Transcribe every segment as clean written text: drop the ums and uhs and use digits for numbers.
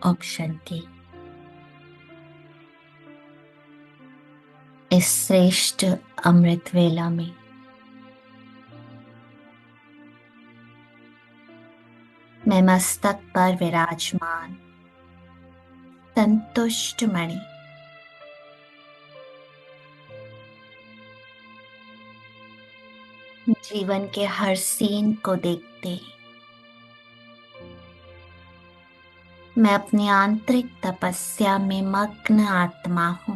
ओम शांति। इस श्रेष्ठ अमृत वेला में मैं मस्तक पर विराजमान संतुष्ट मणि जीवन के हर सीन को देखते मैं अपनी आंतरिक तपस्या में मग्न आत्मा हूं।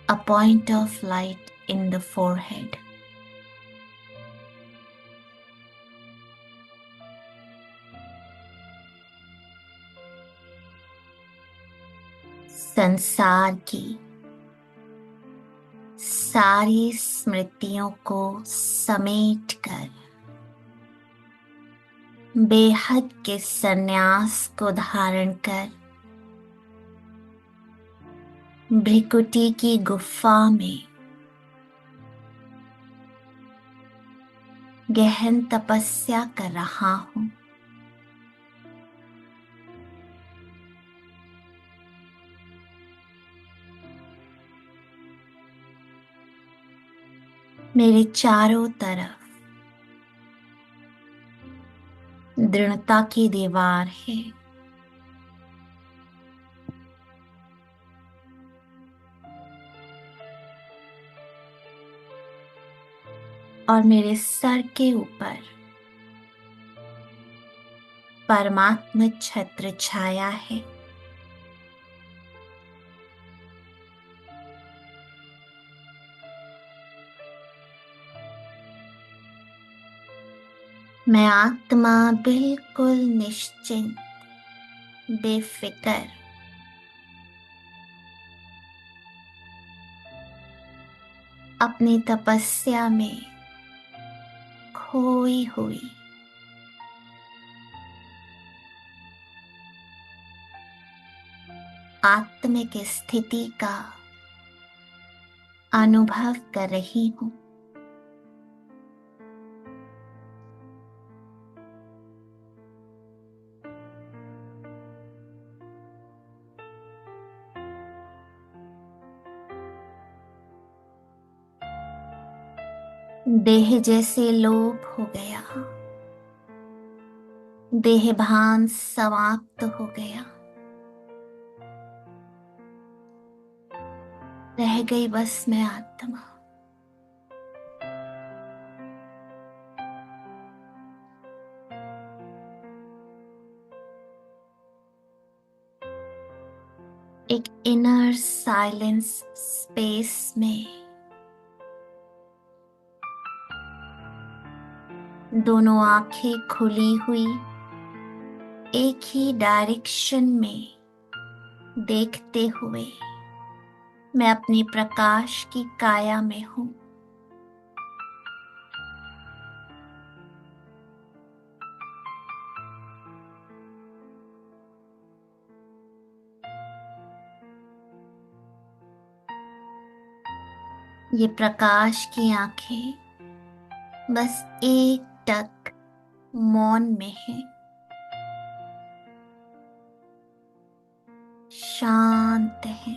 A point of light in the forehead. संसार की सारी स्मृतियों को समेट कर बेहद के संन्यास को धारण कर भृकुटी की गुफा में गहन तपस्या कर रहा हूं। मेरे चारों तरफ दृढ़ता की दीवार है। और मेरे सर के ऊपर परमात्म छत्र छाया है। मैं आत्मा बिल्कुल निश्चिंत बेफिक्र अपनी तपस्या में खोई हुई आत्मिक स्थिति का अनुभव कर रही हूं। देह जैसे लोप हो गया, देह भान समाप्त हो गया, रह गई बस मैं आत्मा। एक इनर साइलेंस स्पेस में दोनों आंखें खुली हुई एक ही डायरेक्शन में देखते हुए मैं अपनी प्रकाश की काया में हूं। ये प्रकाश की आंखें बस एक टक मौन में है, शांत है।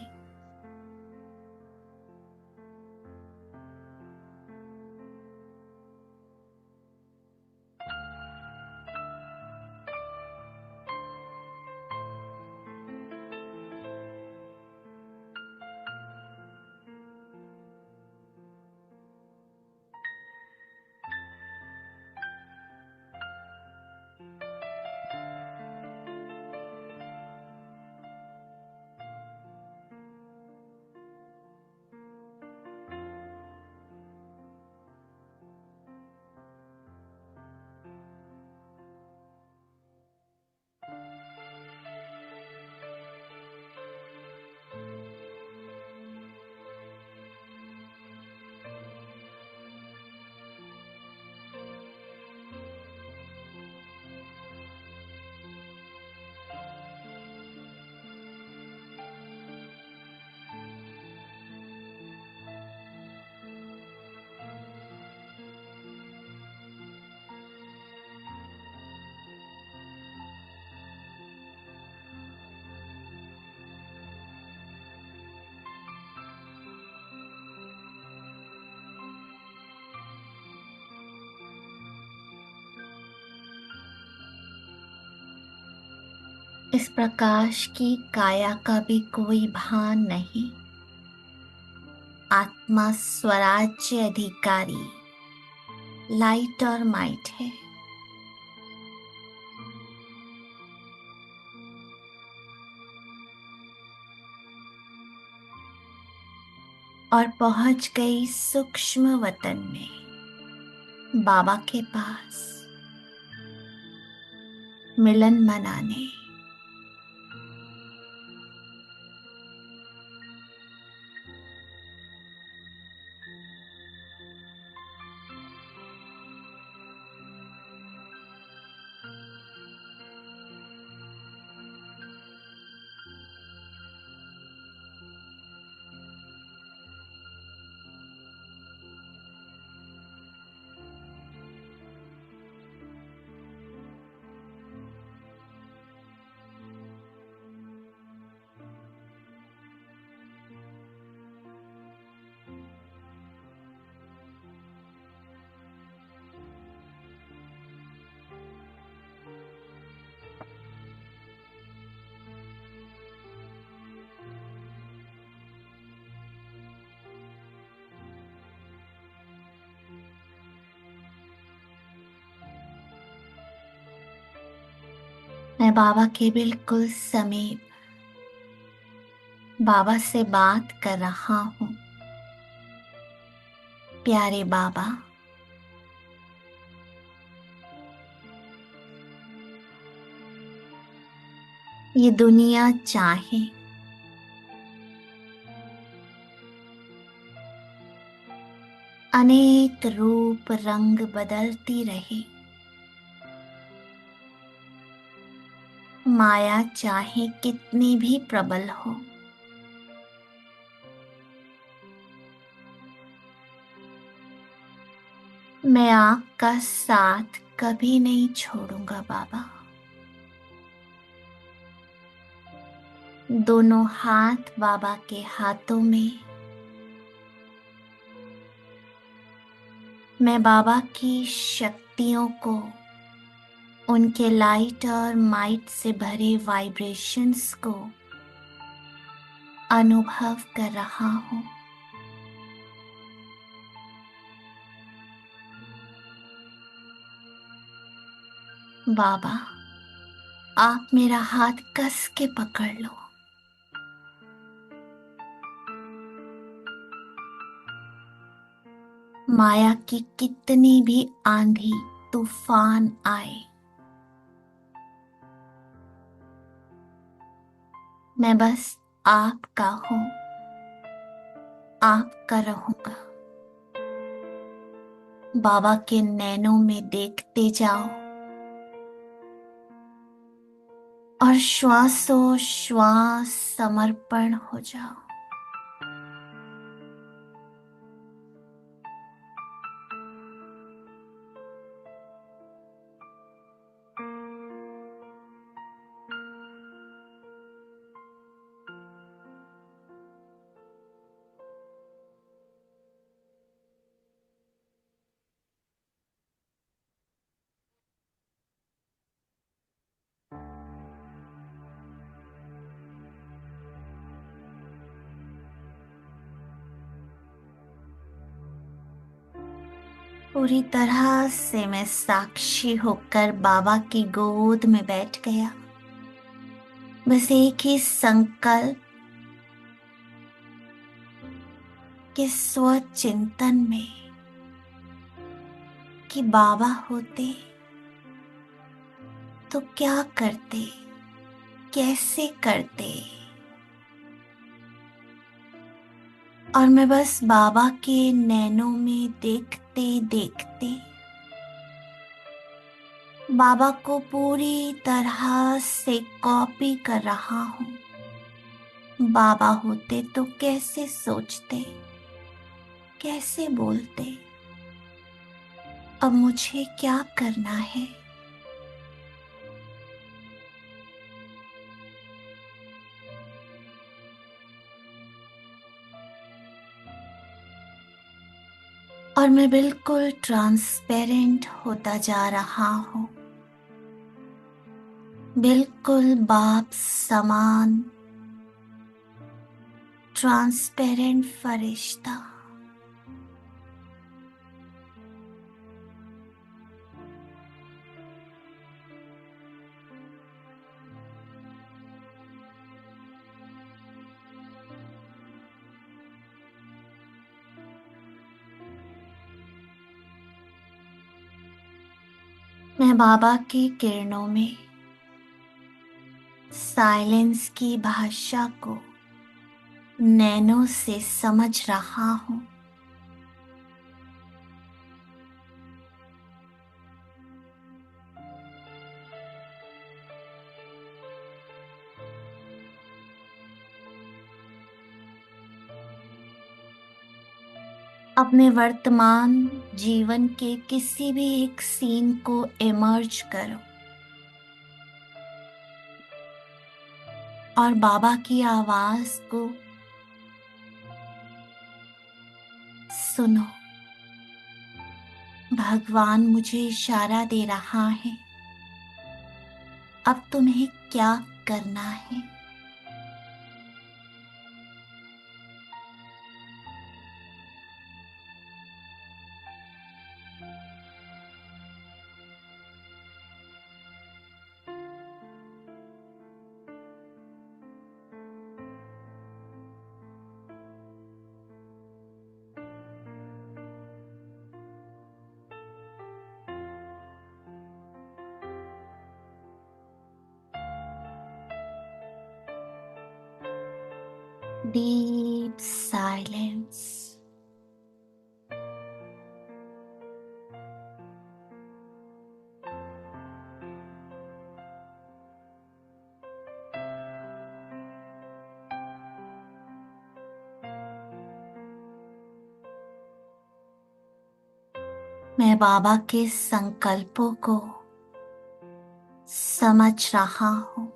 इस प्रकाश की काया का भी कोई भान नहीं। आत्मा स्वराज्य अधिकारी, लाइट और माइट है। और पहुंच गई सूक्ष्म वतन में, बाबा के पास मिलन मनाने। मैं बाबा के बिल्कुल समीप बाबा से बात कर रहा हूँ। प्यारे बाबा, ये दुनिया चाहे अनेक रूप रंग बदलती रहे, माया चाहे कितनी भी प्रबल हो, मैं आपका साथ कभी नहीं छोड़ूंगा बाबा। दोनों हाथ बाबा के हाथों में मैं बाबा की शक्तियों को, उनके लाइट और माइट से भरे वाइब्रेशंस को अनुभव कर रहा हूँ। बाबा, आप मेरा हाथ कस के पकड़ लो। माया की कितनी भी आंधी तूफान आए, मैं बस आपका हूँ, आपका रहूंगा। बाबा के नैनों में देखते जाओ और श्वासों श्वास समर्पण हो जाओ। पूरी तरह से मैं साक्षी होकर बाबा की गोद में बैठ गया। बस एक ही संकल्प कि स्वचिंतन में कि बाबा होते तो क्या करते, कैसे करते। और मैं बस बाबा के नैनों में देखते देखते बाबा को पूरी तरह से कॉपी कर रहा हूँ। बाबा होते तो कैसे सोचते, कैसे बोलते, अब मुझे क्या करना है। और मैं बिल्कुल ट्रांसपेरेंट होता जा रहा हूँ। बिल्कुल बाप समान ट्रांसपेरेंट फरिश्ता। मैं बाबा की किरणों में साइलेंस की भाषा को नैनों से समझ रहा हूं। अपने वर्तमान जीवन के किसी भी एक सीन को इमर्ज करो और बाबा की आवाज को सुनो। भगवान मुझे इशारा दे रहा है, अब तुम्हें क्या करना है। Deep silence. मैं बाबा के संकल्पों को समझ रहा हूं।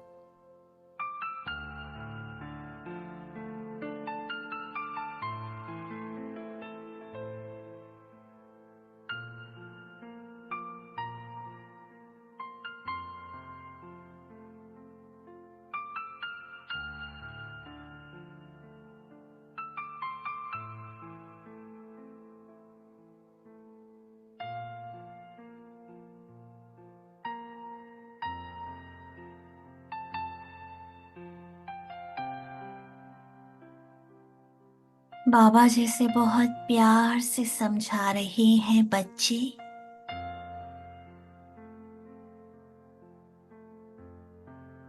बाबा जैसे बहुत प्यार से समझा रहे हैं, बच्चे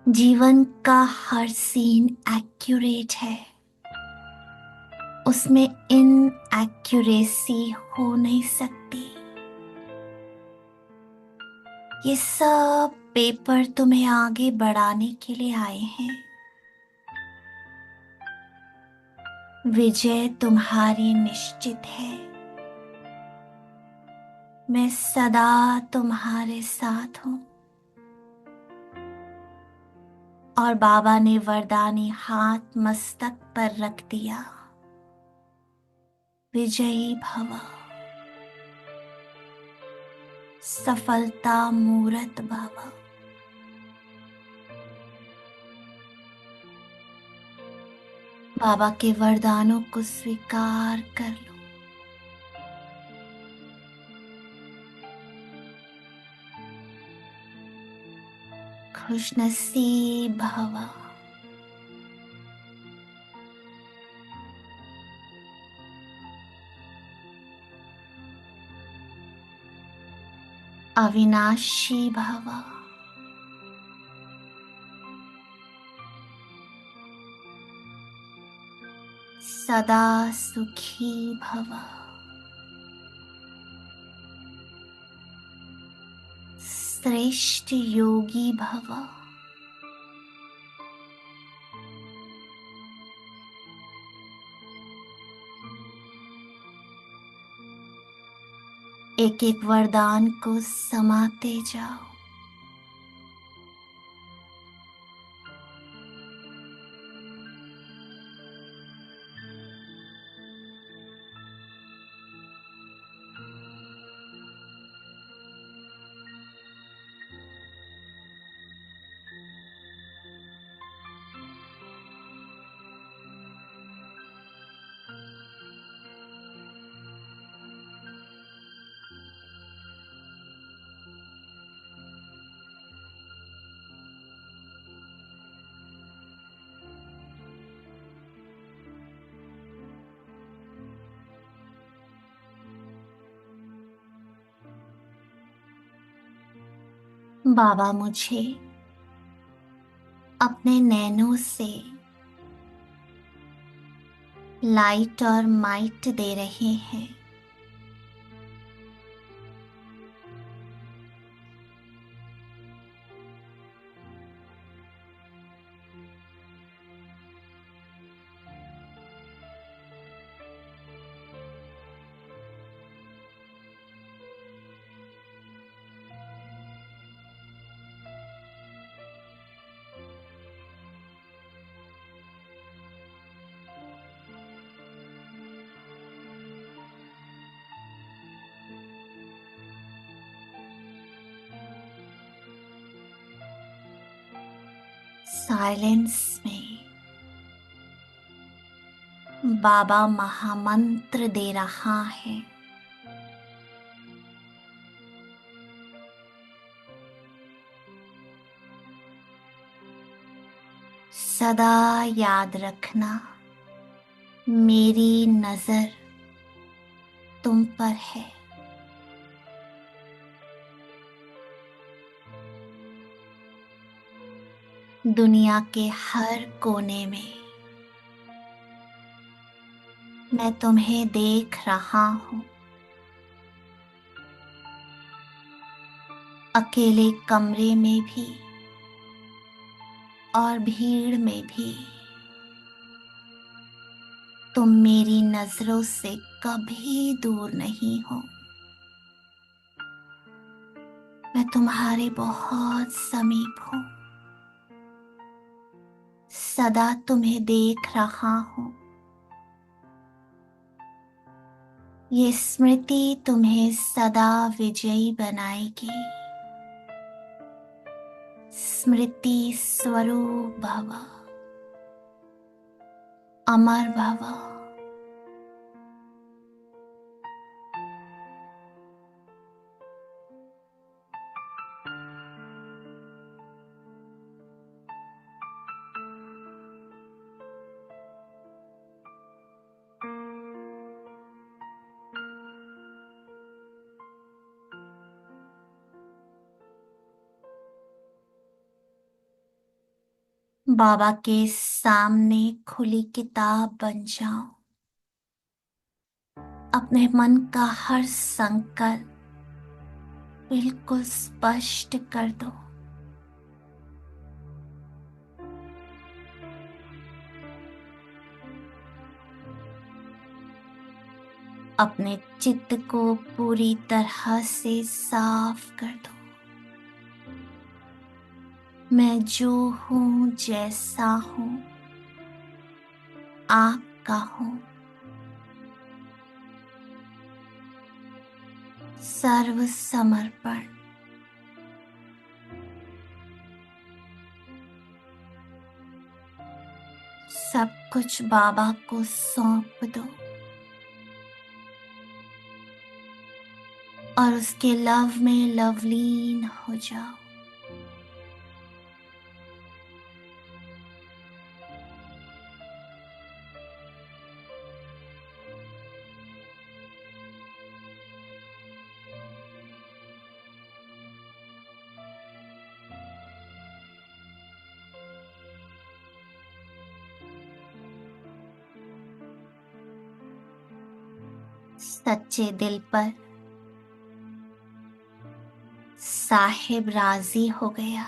जीवन का हर सीन एक्यूरेट है, उसमें इनएक्यूरेसी हो नहीं सकती। ये सब पेपर तुम्हें आगे बढ़ाने के लिए आए हैं। विजय तुम्हारी निश्चित है। मैं सदा तुम्हारे साथ हूं। और बाबा ने वरदानी हाथ मस्तक पर रख दिया। विजयी भव, सफलता मूरत भव। बाबा के वरदानों को स्वीकार कर लो। खुशनसीब भव। अविनाशी भव। सदा सुखी भव। श्रेष्ठ योगी भव। एक एक वरदान को समाते जाओ। बाबा मुझे अपने नैनों से लाइट और माइट दे रहे हैं। साइलेंस में बाबा महामंत्र दे रहा है। सदा याद रखना, मेरी नजर तुम पर है। दुनिया के हर कोने में मैं तुम्हें देख रहा हूँ। अकेले कमरे में भी और भीड़ में भी तुम मेरी नजरों से कभी दूर नहीं हो। मैं तुम्हारे बहुत समीप हूँ, सदा तुम्हें देख रहा हूँ। ये स्मृति तुम्हें सदा विजयी बनाएगी। स्मृति स्वरूप भव, अमर भव। बाबा के सामने खुली किताब बन जाओ। अपने मन का हर संकल्प बिल्कुल स्पष्ट कर दो। अपने चित्त को पूरी तरह से साफ कर दो। मैं जो हूँ, जैसा हूँ, आपका हूँ। सर्व समर्पण। सब कुछ बाबा को सौंप दो और उसके लव में लवलीन हो जाओ। सच्चे दिल पर साहिब राजी हो गया।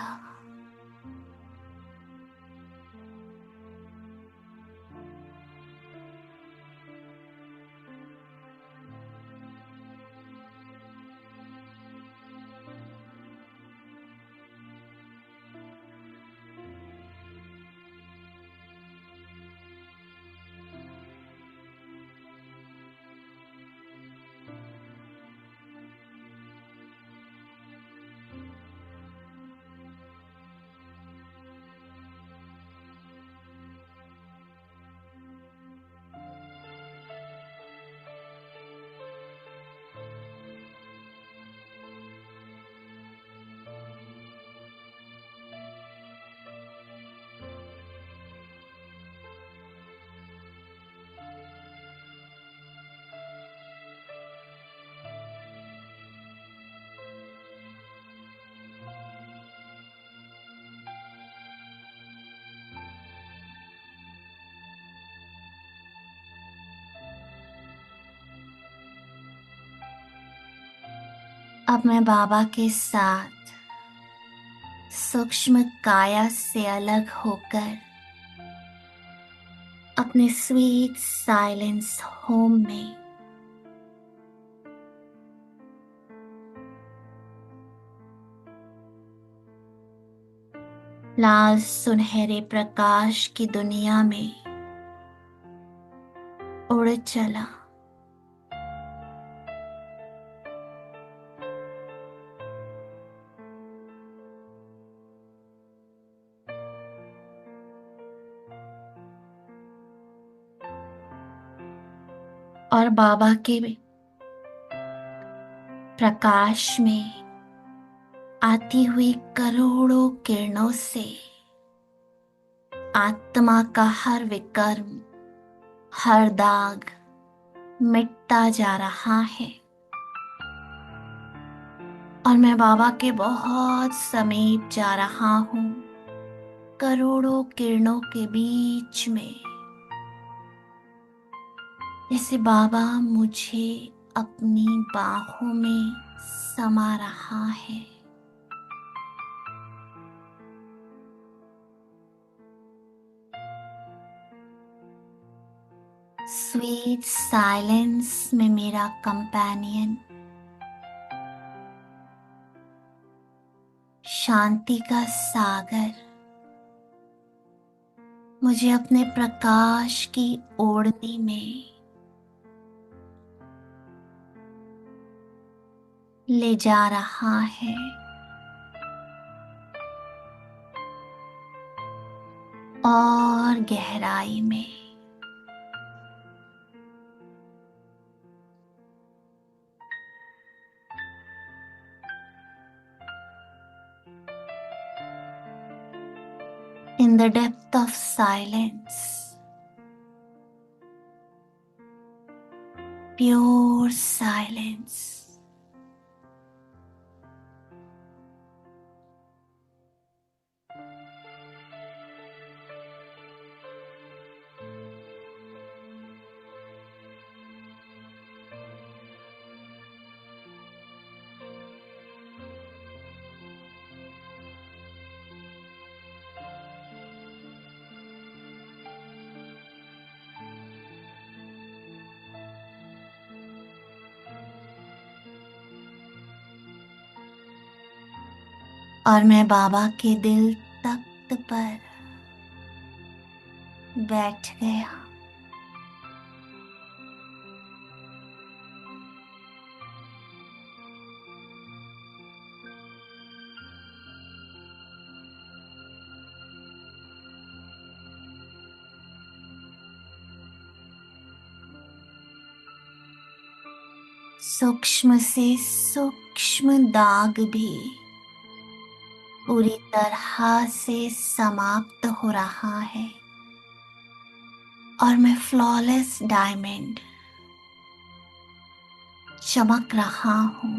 अब मैं बाबा के साथ सूक्ष्म काया से अलग होकर अपने स्वीट साइलेंस होम में लाल सुनहरे प्रकाश की दुनिया में उड़ चला। और बाबा के प्रकाश में आती हुई करोड़ों किरणों से आत्मा का हर विकर्म, हर दाग मिटता जा रहा है। और मैं बाबा के बहुत समीप जा रहा हूँ, करोड़ों किरणों के बीच में, जैसे बाबा मुझे अपनी बाहों में समा रहा है। स्वीट साइलेंस में मेरा कंपेनियन शांति का सागर मुझे अपने प्रकाश की ओढ़नी में ले जा रहा है। और गहराई में in the depth of silence, pure silence, और मैं बाबा के दिल तख्त पर बैठ गया। सूक्ष्म से सूक्ष्म दाग भी पूरी तरह से समाप्त हो रहा है और मैं फ्लॉलेस डायमंड चमक रहा हूँ।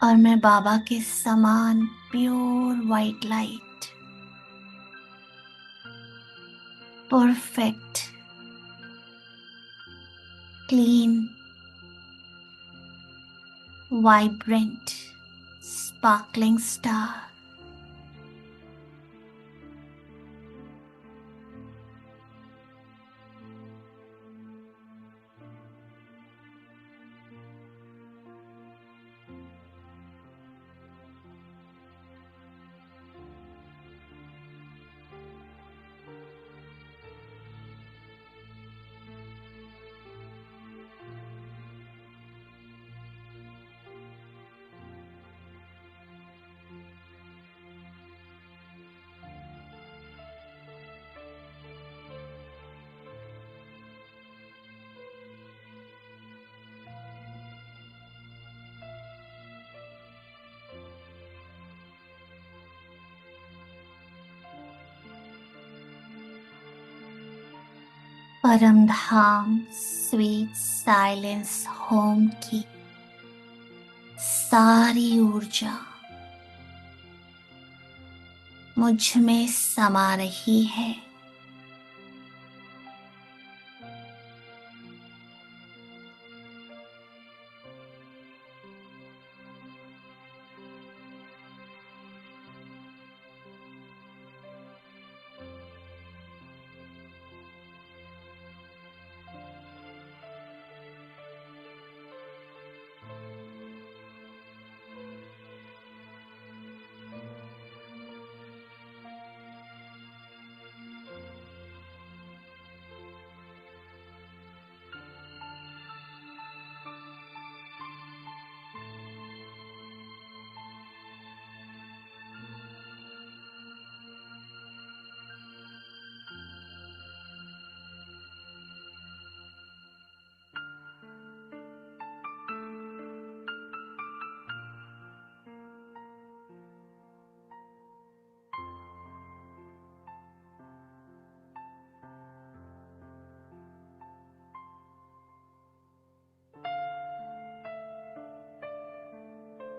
और मैं बाबा के समान pure white light, perfect, clean, vibrant, sparkling star परम धाम स्वीट साइलेंस होम की सारी ऊर्जा मुझ में समा रही है।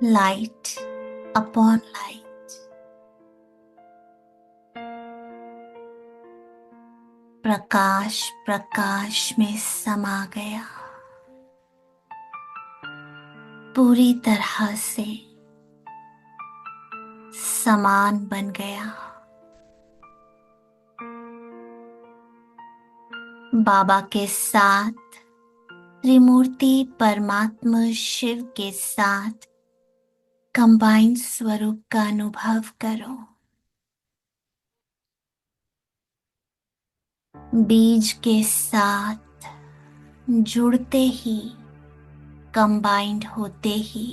Light upon light, Prakash Prakash में समा गया, पूरी तरह से समान बन गया। बाबा के साथ, त्रिमूर्ति परमात्मा शिव के साथ कंबाइंड स्वरूप का अनुभव करो। बीज के साथ जुड़ते ही, कंबाइंड होते ही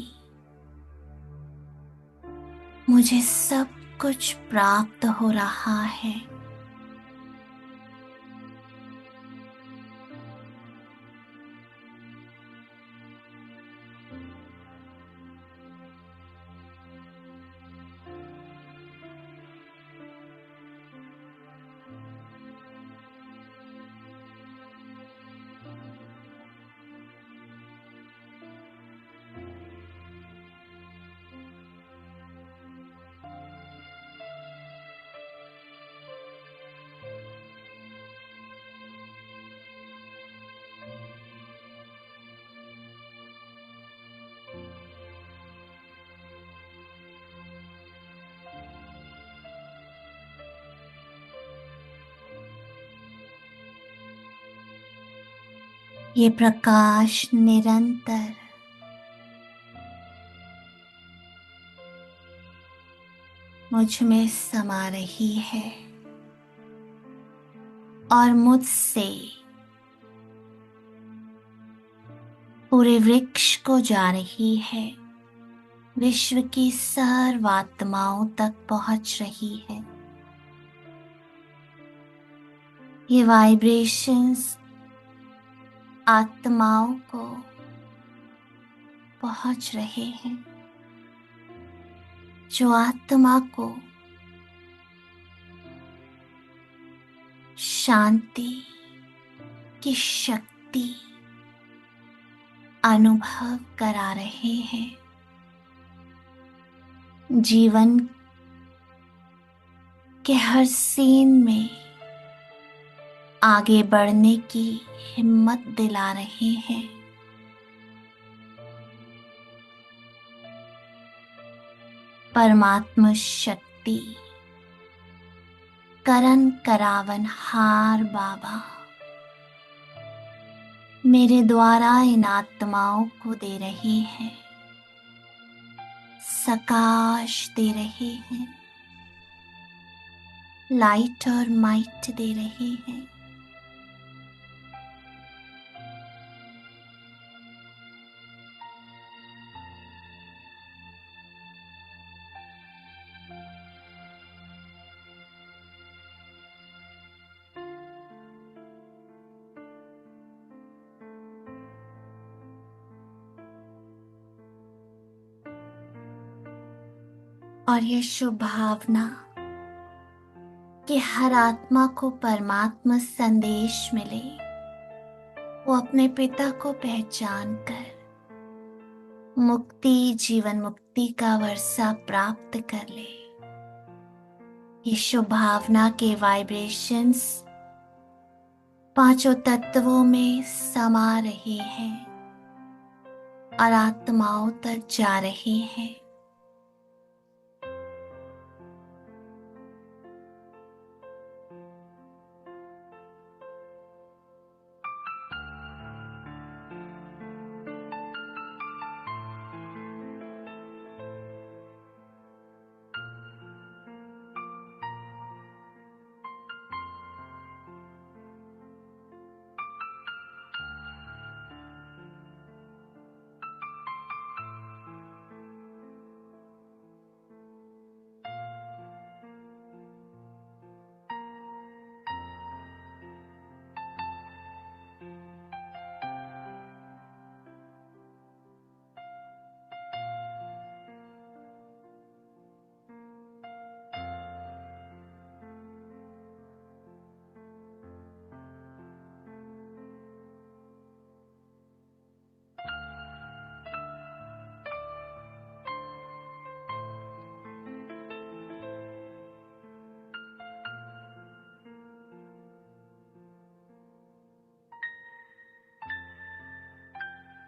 मुझे सब कुछ प्राप्त हो रहा है। ये प्रकाश निरंतर मुझ में समा रही है और मुझसे पूरे वृक्ष को जा रही है, विश्व की सर्व आत्माओं तक पहुंच रही है। ये वाइब्रेशंस आत्माओं को पहुंच रहे हैं, जो आत्मा को शांति की शक्ति अनुभव करा रहे हैं। जीवन के हर सीन में आगे बढ़ने की हिम्मत दिला रहे हैं। परमात्मा शक्ति, करन करावन हार बाबा मेरे द्वारा इन आत्माओं को दे रहे हैं, सकाश दे रहे हैं, लाइट और माइट दे रहे हैं। और ये शुभ भावना कि हर आत्मा को परमात्मा संदेश मिले, वो अपने पिता को पहचान कर मुक्ति, जीवन मुक्ति का वर्षा प्राप्त कर ले। ये शुभ भावना के वाइब्रेशंस पांचों तत्वों में समा रहे हैं और आत्माओं तक जा रहे हैं।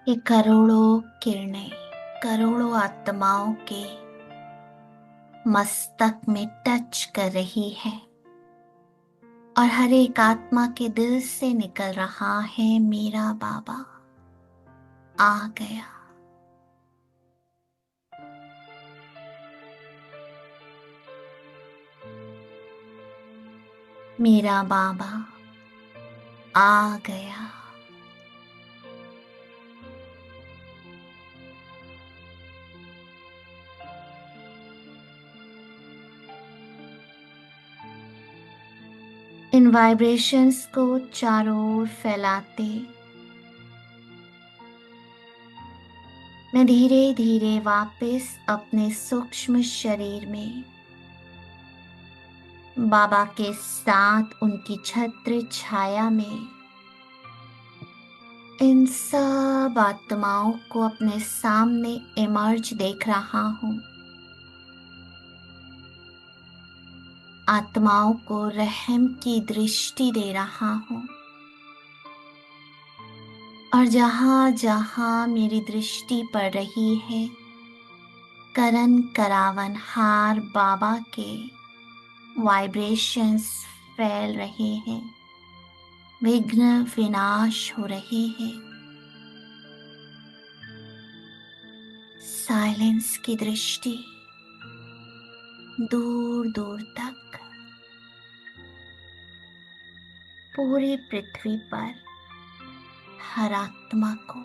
ये करोड़ों किरणें करोड़ों आत्माओं के मस्तक में टच कर रही है और हर एक आत्मा के दिल से निकल रहा है, मेरा बाबा आ गया। मेरा बाबा आ गया। इन वाइब्रेशंस को चारों ओर फैलाते मैं धीरे धीरे वापस अपने सूक्ष्म शरीर में बाबा के साथ उनकी छत्र छाया में इन सब आत्माओं को अपने सामने इमर्ज देख रहा हूँ। आत्माओं को रहम की दृष्टि दे रहा हूँ और जहाँ जहाँ मेरी दृष्टि पड़ रही है, करन करावन हार बाबा के वाइब्रेशंस फैल रहे हैं, विघ्न विनाश हो रहे हैं। साइलेंस की दृष्टि दूर दूर तक पूरी पृथ्वी पर हर आत्मा को।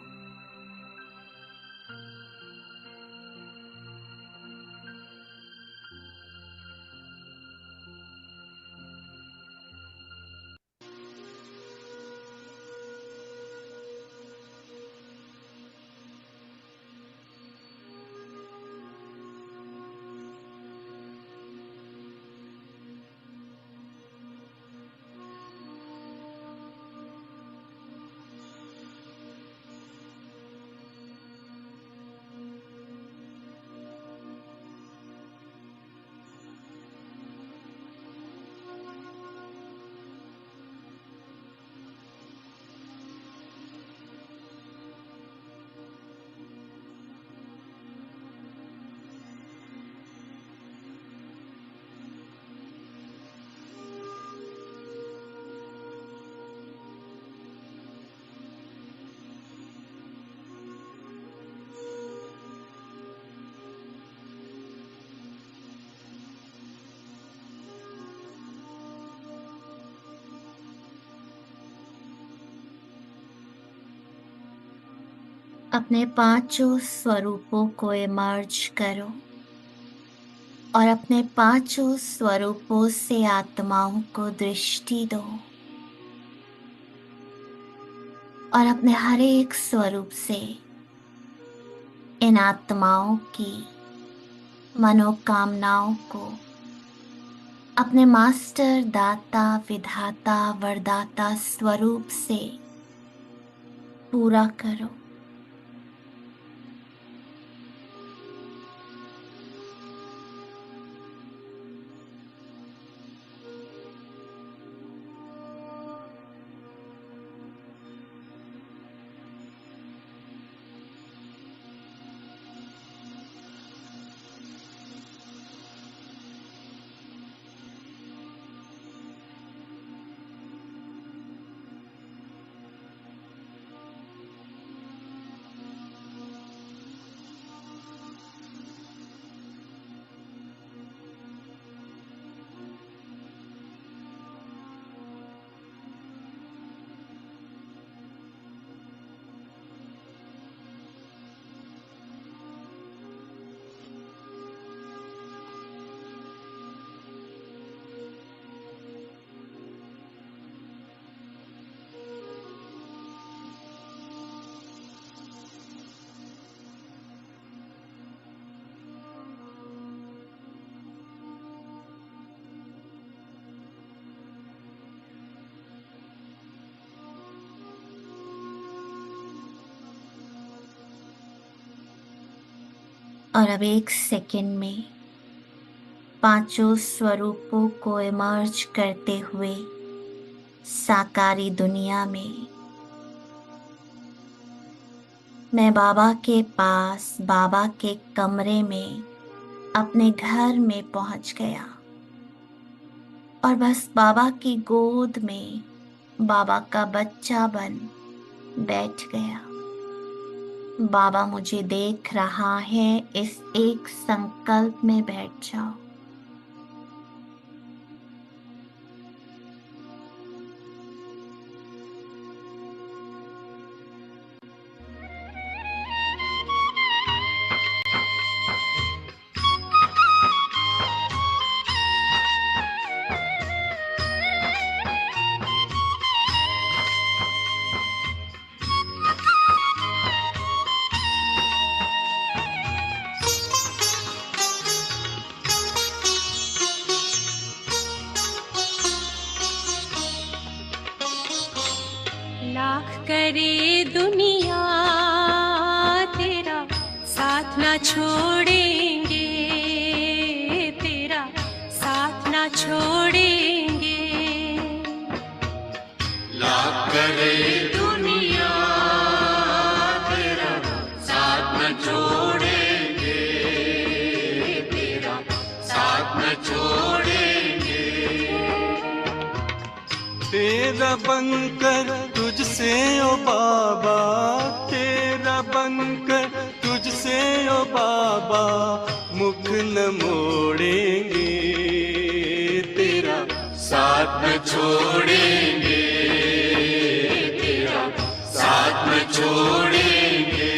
अपने पांचों स्वरूपों को इमर्ज करो और अपने पांचों स्वरूपों से आत्माओं को दृष्टि दो और अपने हर एक स्वरूप से इन आत्माओं की मनोकामनाओं को अपने मास्टर दाता विधाता वरदाता स्वरूप से पूरा करो। और अब एक सेकंड में पांचों स्वरूपों को इमर्ज करते हुए साकारी दुनिया में मैं बाबा के पास, बाबा के कमरे में, अपने घर में पहुंच गया और बस बाबा की गोद में बाबा का बच्चा बन बैठ गया। बाबा मुझे देख रहा है, इस एक संकल्प में बैठ जाओ। लाख करे दुनिया तेरा साथ ना छोड़ेंगे, तेरा साथ ना छोड़ेंगे। लाख करे दुनिया तेरा साथ न छोड़ेंगे, तेरा साथ न छोड़ेंगे। तेरा बनकर तुझसे ओ बाबा, तेरा बनकर तुझसे ओ बाबा, मुख न मोड़ेंगे, तेरा साथ न छोड़ेंगे, तेरा साथ न छोड़ेंगे।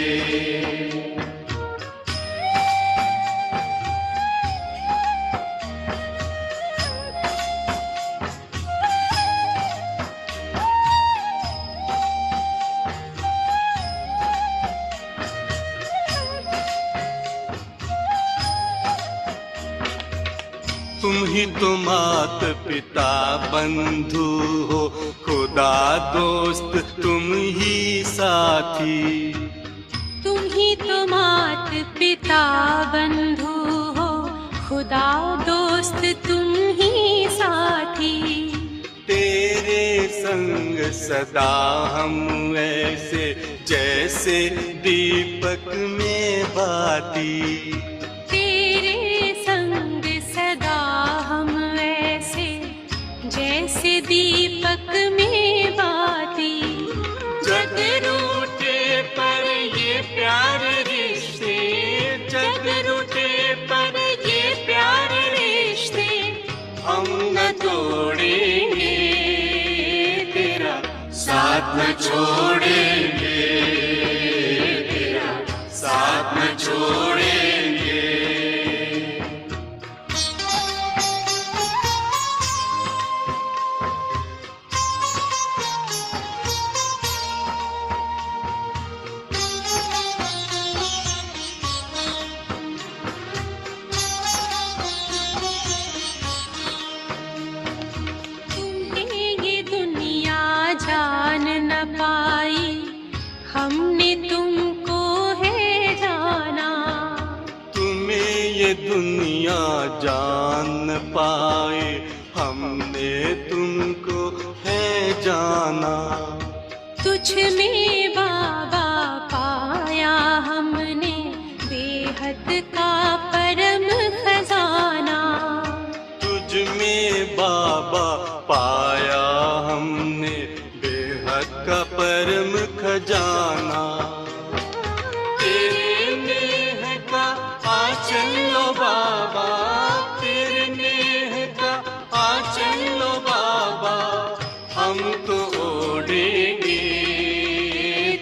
तुम ही तो मात पिता बंधु हो, खुदा दोस्त तुम ही साथी। तुम ही तो मात पिता बंधु हो, खुदा दोस्त तुम ही साथी। तेरे संग सदा हम ऐसे जैसे दीपक में बाती। तेरे संग सदा हम ऐसे जैसे दीपक में बाती। जग रूठे पर ये प्यार रिश्ते, जग रूठे पर ये प्यार रिश्ते, हम न तोड़ेंगे, तेरा साथ न छोड़ेंगे, तेरा साथ न छोड़ेंगे। तुमने ये दुनिया जान न पाई, हमने तुमको है जाना। तुम्हें ये दुनिया जान न पाए, हमने तुमको है जाना। तुझ में बाबा पाया हमने बेहद का परम खजाना। तुझ में बाबा पाया हमने बेहद का परम खजाना। तेरे नेह का आंचल लो बाबा, तेरे नेह का आंचल लो बाबा, हम तो ओढ़ेंगे,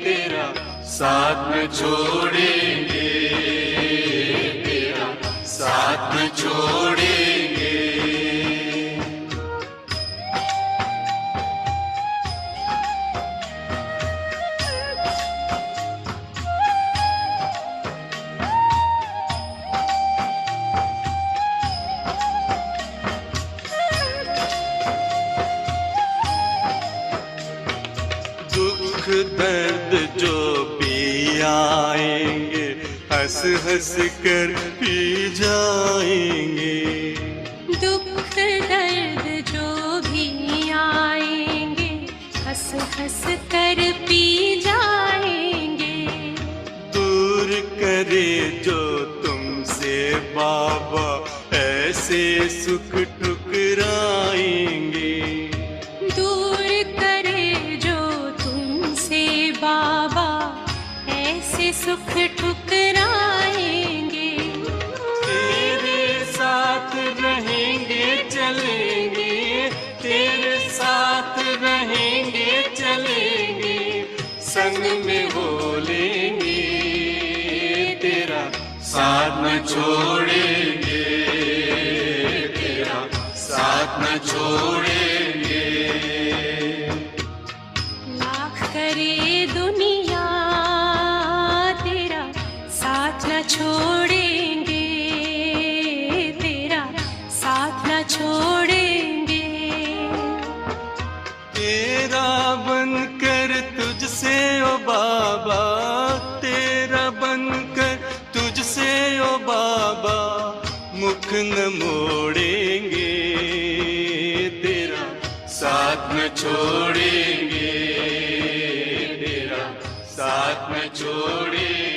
तेरा साथ न छोड़ेंगे, तेरा साथ न छोड़ेंगे। दुख दर्द जो भी आएंगे, हंस हंस कर पी जाएंगे। दुख दर्द जो भी आएंगे हंस हंस कर पी जाएंगे। दूर करे जो तुमसे बाबा ऐसे सुख ठुकराएंगे। दूर करे जो तुमसे बाबा ऐसे सुख ठुकराएंगे। तेरे साथ रहेंगे चलेंगे, तेरे साथ रहेंगे चलेंगे, संग में हो लेंगे तेरा साथ न छोड़ेंगे, तेरा साथ न छोड़ेंगे। लाख करे दुनिया तेरा साथ न छोड़ेंगे, तेरा साथ न छोड़ेंगे। तेरा बनकर तुझसे ओ बाबा, तेरा बनकर तुझसे ओ बाबा, मुख न मोड़ेंगे तेरा साथ न छोड़ेंगे, तेरा साथ न छोड़ेंगे।